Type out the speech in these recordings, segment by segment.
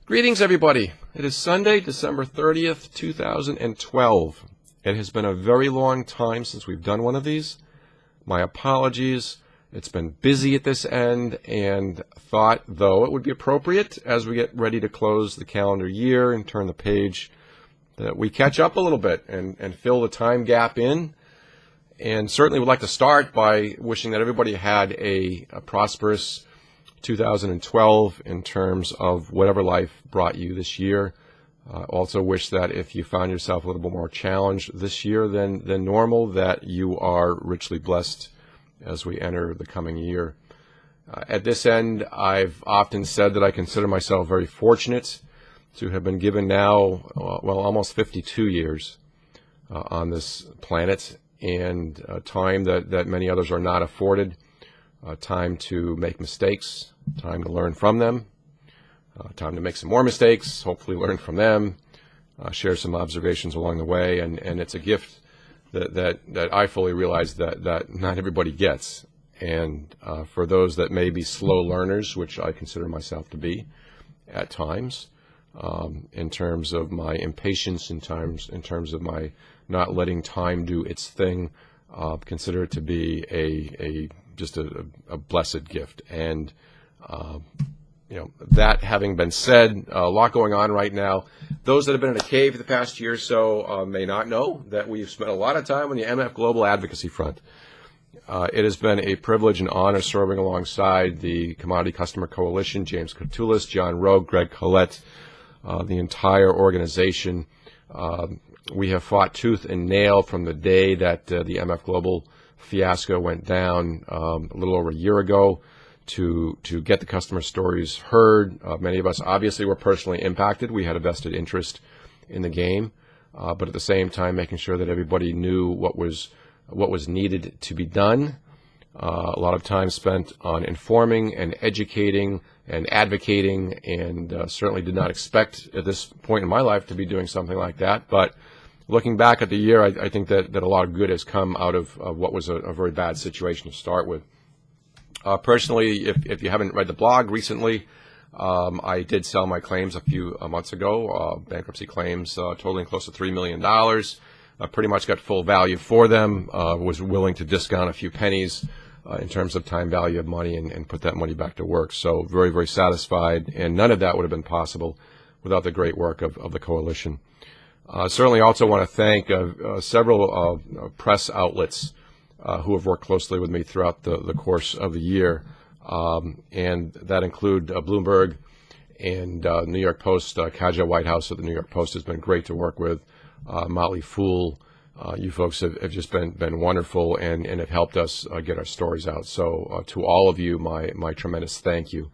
Greetings, everybody. It is Sunday, December 30th, 2012. It has been a very long time since we've done one of these. My apologies. It's been busy at this end, and thought, though, it would be appropriate as we get ready to close the calendar year and turn the page that we catch up a little bit and fill the time gap in. And certainly would like to start by wishing that everybody had a prosperous 2012 in terms of whatever life brought you this year. Also wish that if you found yourself a little bit more challenged this year than normal, that you are richly blessed as we enter the coming year. At this end, I've often said that I consider myself very fortunate to have been given now, almost 52 years on this planet, and time that many others are not afforded. Time to make mistakes, time to learn from them, time to make some more mistakes, hopefully learn from them, share some observations along the way, and it's a gift that I fully realize that not everybody gets. And for those that may be slow learners, which I consider myself to be at times, in terms of my impatience, in terms of my not letting time do its thing, consider it to be just a blessed gift. And that having been said, a lot going on right now. Those that have been in a cave the past year or so may not know that we've spent a lot of time on the MF Global Advocacy front. It has been a privilege and honor serving alongside the Commodity Customer Coalition, James Koutoulas, John Rowe, Greg Collette, the entire organization. We have fought tooth and nail from the day that the MF Global fiasco went down a little over a year ago to get the customer stories heard. Many of us obviously were personally impacted. We had a vested interest in the game, but at the same time making sure that everybody knew what was needed to be done. A lot of time spent on informing and educating and advocating, and certainly did not expect at this point in my life to be doing something like that. But looking back at the year, I think that a lot of good has come out of what was a very bad situation to start with. Personally, if you haven't read the blog recently, I did sell my claims a few months ago, bankruptcy claims totaling close to $3 million. I pretty much got full value for them, was willing to discount a few pennies in terms of time value of money and put that money back to work. So very, very satisfied, and none of that would have been possible without the great work of the coalition. Certainly also want to thank several press outlets who have worked closely with me throughout the course of the year, and that include Bloomberg and New York Post. Kaja Whitehouse of the New York Post has been great to work with. Motley Fool, you folks have just been wonderful and have helped us get our stories out. So to all of you, my tremendous thank you.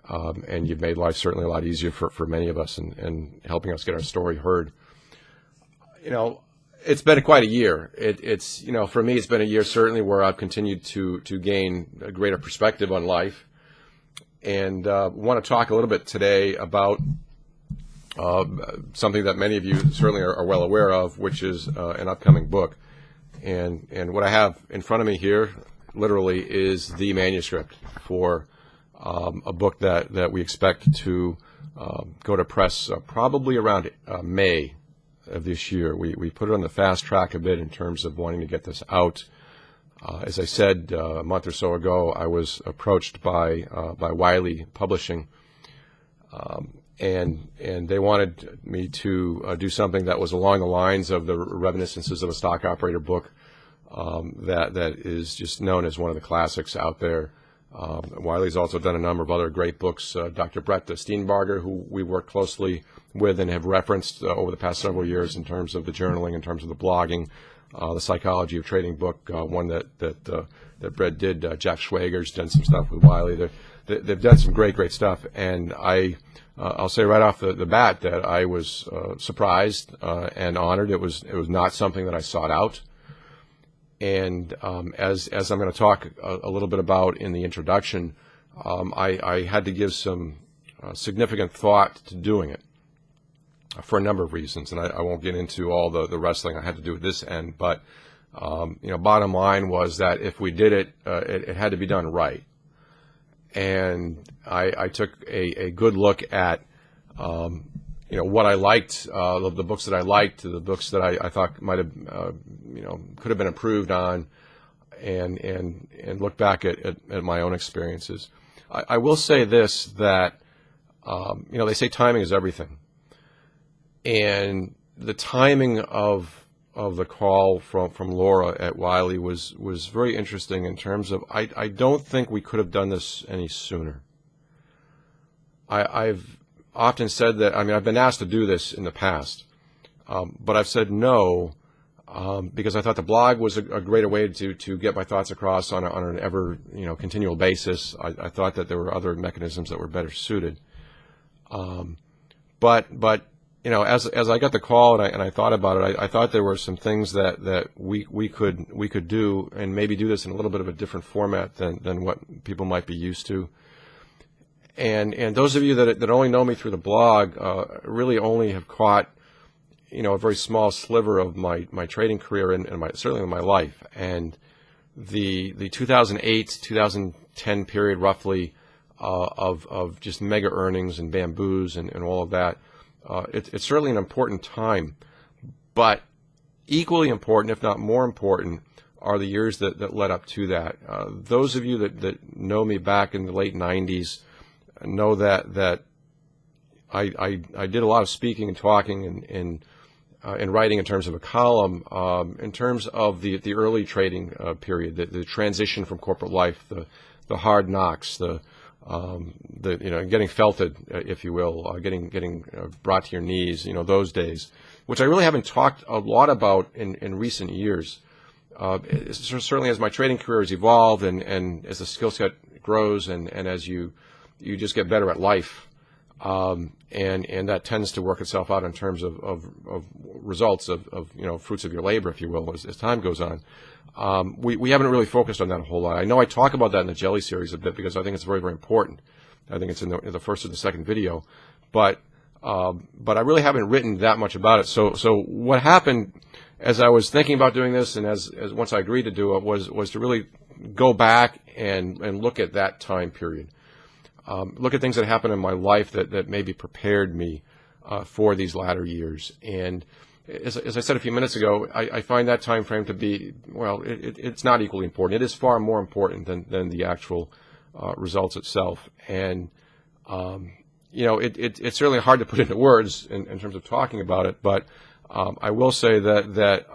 And you've made life certainly a lot easier for many of us and helping us get our story heard. It's been quite a year. It's for me, it's been a year certainly where I've continued to gain a greater perspective on life, and want to talk a little bit today about something that many of you certainly are well aware of, which is an upcoming book. And what I have in front of me here, literally, is the manuscript for a book that we expect to go to press probably around May of this year. We put it on the fast track a bit in terms of wanting to get this out. As I said a month or so ago, I was approached by Wiley Publishing, and they wanted me to do something that was along the lines of the Reminiscences of a Stock Operator book that is just known as one of the classics out there. Wiley's also done a number of other great books. Dr. Brett Steenbarger, who we work closely with and have referenced over the past several years in terms of the journaling, in terms of the blogging, the Psychology of Trading book, one that Brett did. Jack Schwager's done some stuff with Wiley. They've done some great stuff, and I'll say right off the bat that I was surprised and honored. It was not something that I sought out. And as I'm going to talk a little bit about in the introduction, I had to give some significant thought to doing it for a number of reasons, and I won't get into all the wrestling I had to do at this end. But bottom line was that if we did it, it had to be done right. And I took a good look at what I liked, the books that I liked, the books that I thought might have, could have been improved on, and look back at my own experiences. I will say this, that, they say timing is everything. And the timing of the call from Laura at Wiley was very interesting in terms of, I don't think we could have done this any sooner. I've often said that, I've been asked to do this in the past, but I've said no, because I thought the blog was a greater way to get my thoughts across on an ever, continual basis. I thought that there were other mechanisms that were better suited. But as I got the call and I thought about it, I thought there were some things that we could do, and maybe do this in a little bit of a different format than what people might be used to. And those of you that only know me through the blog really only have caught a very small sliver of my trading career and certainly in my life. And the 2008-2010 period roughly of just mega earnings and bamboos and all of that, it's certainly an important time. But equally important, if not more important, are the years that led up to that. Those of you that know me back in the late 90s know that I did a lot of speaking and talking and writing in terms of a column, in terms of the early trading period, the transition from corporate life, the hard knocks, getting felted, if you will, getting brought to your knees, those days, which I really haven't talked a lot about in recent years. Certainly as my trading career has evolved and as the skill set grows and as you just get better at life, and that tends to work itself out in terms of results of fruits of your labor, if you will, as time goes on. We haven't really focused on that a whole lot. I know I talk about that in the Jelly series a bit because I think it's very, very important. I think it's in the first or the second video, but I really haven't written that much about it. So what happened as I was thinking about doing this, and as once I agreed to do it, was to really go back and look at that time period. Look at things that happened in my life that maybe prepared me for these latter years. And as I said a few minutes ago, I find that time frame to be, well, it's not equally important. It is far more important than the actual results itself. And it's certainly hard to put into words in terms of talking about it. But I will say that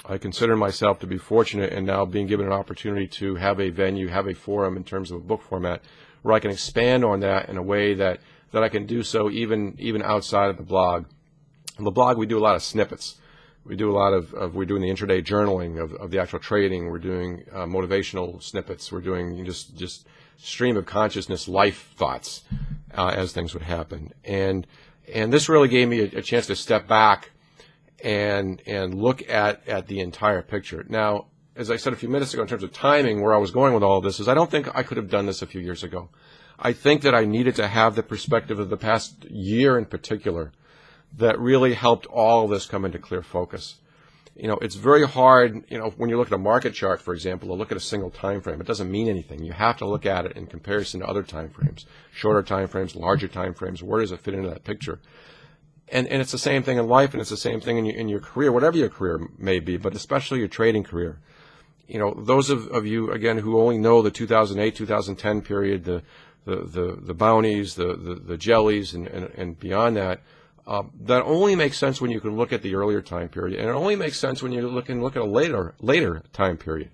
I consider myself to be fortunate in now being given an opportunity to have a venue, have a forum in terms of a book format, where I can expand on that in a way that I can do so even outside of the blog. On the blog, we do a lot of snippets. We do a lot we're doing the intraday journaling of the actual trading. We're doing motivational snippets. We're doing just stream of consciousness life thoughts as things would happen. And this really gave me a chance to step back and look at the entire picture. Now, as I said a few minutes ago, in terms of timing, where I was going with all of this is I don't think I could have done this a few years ago. I think that I needed to have the perspective of the past year in particular that really helped all of this come into clear focus. It's very hard, when you look at a market chart, for example, to look at a single time frame. It doesn't mean anything. You have to look at it in comparison to other time frames, shorter time frames, larger time frames. Where does it fit into that picture? And it's the same thing in life, and it's the same thing in your career, whatever your career may be, but especially your trading career. Those of you, again, who only know the 2008, 2010 period, the bounties, the jellies, and beyond that, that only makes sense when you can look at the earlier time period, and it only makes sense when you look at a later time period.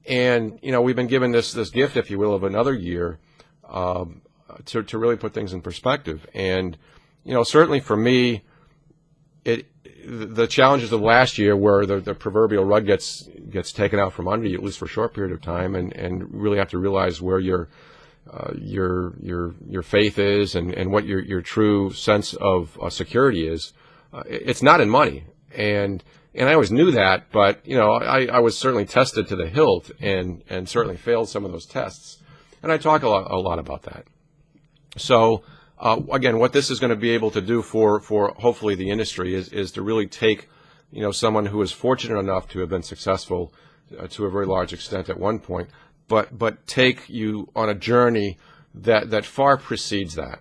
And we've been given this gift, if you will, of another year to really put things in perspective. And certainly for me, the challenges of last year, where the proverbial rug gets taken out from under you, at least for a short period of time, and really have to realize where your faith is and what your true sense of security is. It's not in money, and I always knew that, but I was certainly tested to the hilt and certainly failed some of those tests, and I talk a lot about that. So again, what this is going to be able to do for hopefully the industry is to really take someone who is fortunate enough to have been successful to a very large extent at one point, but take you on a journey that far precedes that.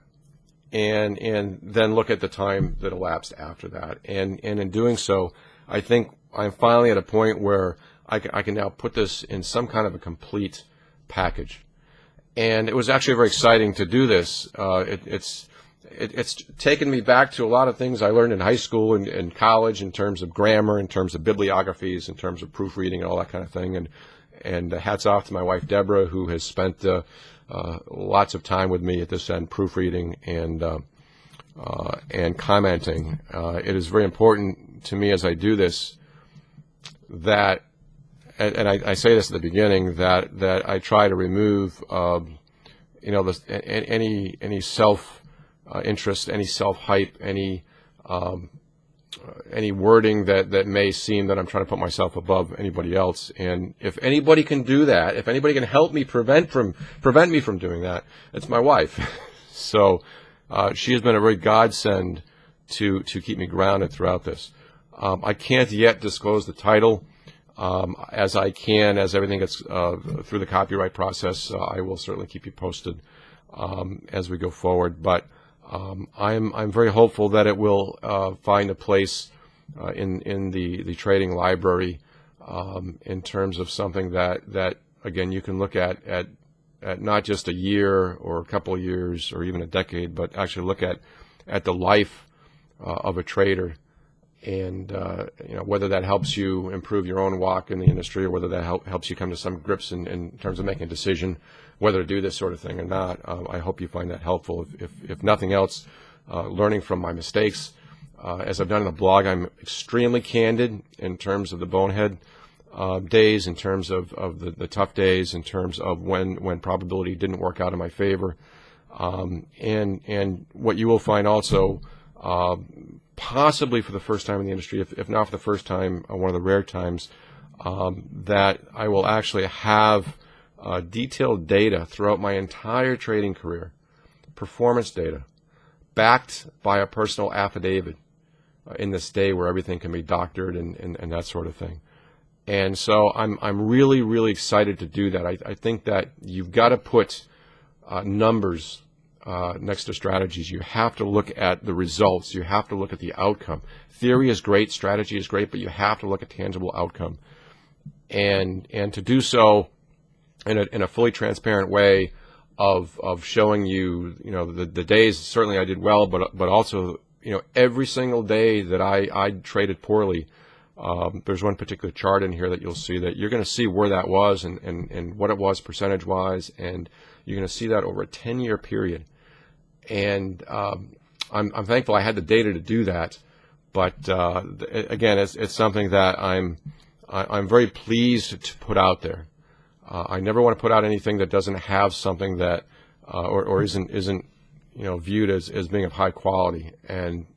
and then look at the time that elapsed after that. And in doing so, I think I'm finally at a point where I can now put this in some kind of a complete package. And it was actually very exciting to do this. It's taken me back to a lot of things I learned in high school and college in terms of grammar, in terms of bibliographies, in terms of proofreading and all that kind of thing. And hats off to my wife, Deborah, who has spent lots of time with me at this end, proofreading and commenting. It is very important to me as I do this that, and I say this at the beginning, that I try to remove, any self interest, any self hype, any wording that may seem that I'm trying to put myself above anybody else. And if anybody can do that, if anybody can help me prevent me from doing that, it's my wife. So she has been a very godsend to keep me grounded throughout this. I can't yet disclose the title. As everything gets through the copyright process, I will certainly keep you posted as we go forward. But I'm very hopeful that it will find a place in the trading library in terms of something that again you can look at not just a year or a couple of years or even a decade, but actually look at the life of a trader. And whether that helps you improve your own walk in the industry, or whether that helps you come to some grips in terms of making a decision whether to do this sort of thing or not. I hope you find that helpful. If nothing else, learning from my mistakes. As I've done in the blog, I'm extremely candid in terms of the bonehead days, in terms of the tough days, in terms of when probability didn't work out in my favor. And what you will find also, possibly for the first time in the industry, if not for the first time, one of the rare times, that I will actually have detailed data throughout my entire trading career, performance data, backed by a personal affidavit in this day where everything can be doctored and that sort of thing. And so I'm really, really excited to do that. I think that you've got to put numbers next to strategies. You have to look at the results. You have to look at the outcome. Theory is great, strategy is great, but you have to look at tangible outcome. And to do so in a fully transparent way of showing you, the days certainly I did well, but also, every single day that I traded poorly. There's one particular chart in here that you'll see that you're going to see where that was and what it was percentage-wise, and you're going to see that over a 10-year period. And I'm thankful I had the data to do that. But again, it's something that I'm very pleased to put out there. I never want to put out anything that doesn't have something that or isn't viewed as being of high quality. And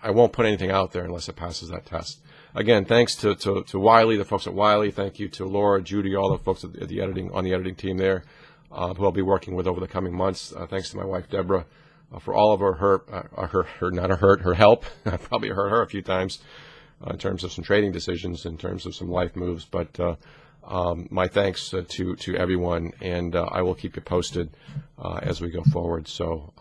I won't put anything out there unless it passes that test. Again, thanks to Wiley, the folks at Wiley. Thank you to Laura, Judy, all the folks on the editing team there, who I'll be working with over the coming months. Thanks to my wife, Deborah, for all of her help. I probably hurt her a few times in terms of some trading decisions, in terms of some life moves. But my thanks to everyone, and I will keep you posted as we go forward. So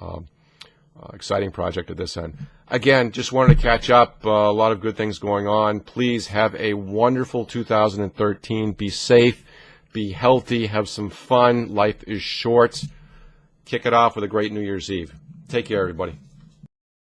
exciting project at this end. Again, just wanted to catch up. A lot of good things going on. Please have a wonderful 2013. Be safe, be healthy, have some fun. Life is short. Kick it off with a great New Year's Eve. Take care, everybody.